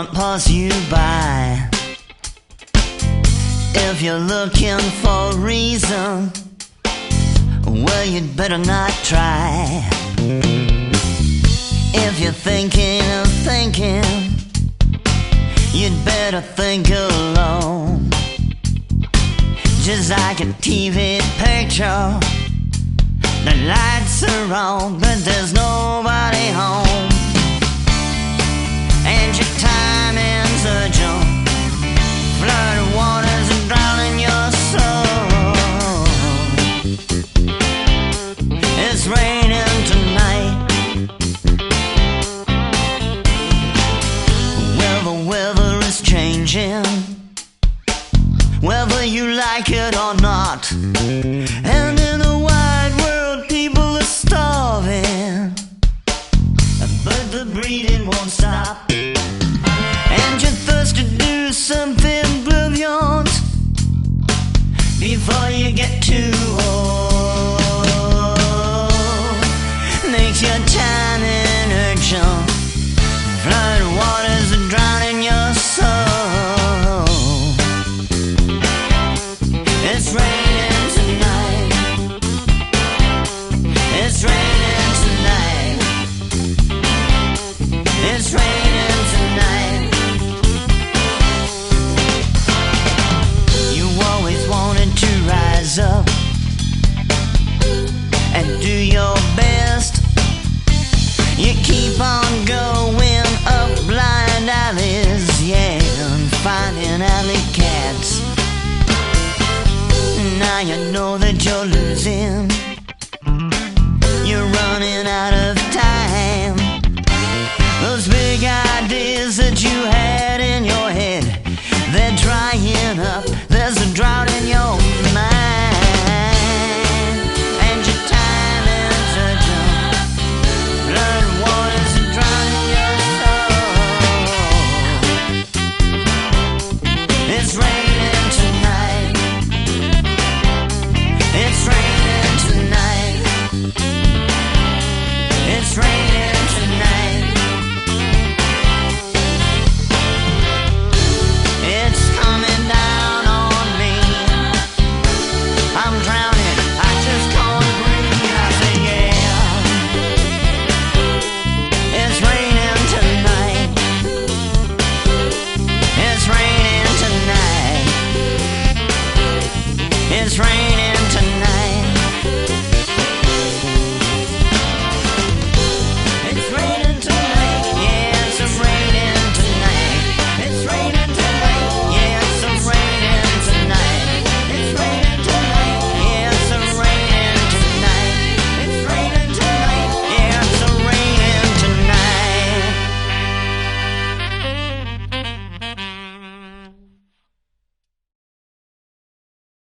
won't pass you by. If you're looking for a reason, well, you'd better not try. If you're thinking of thinking, you'd better think alone. Just like a TV picture, the lights are on, but there's nobody home. And your timing's urgent, flooded waters are drowning your soul. It's raining tonight. Well, the weather is changing, whether you like it or not. And in the wide world, people are starving, but the breeding won't stop. And you're thirsty to do something brilliant before you get too old. Makes your timing urgent, flood waters are drowning your soul. It's raining tonight. It's raining tonight. It's raining tonight. You always wanted to rise up and do your best. You keep on going up blind alleys, yeah, and finding alley cats. Now you know that you're losing. You're running out of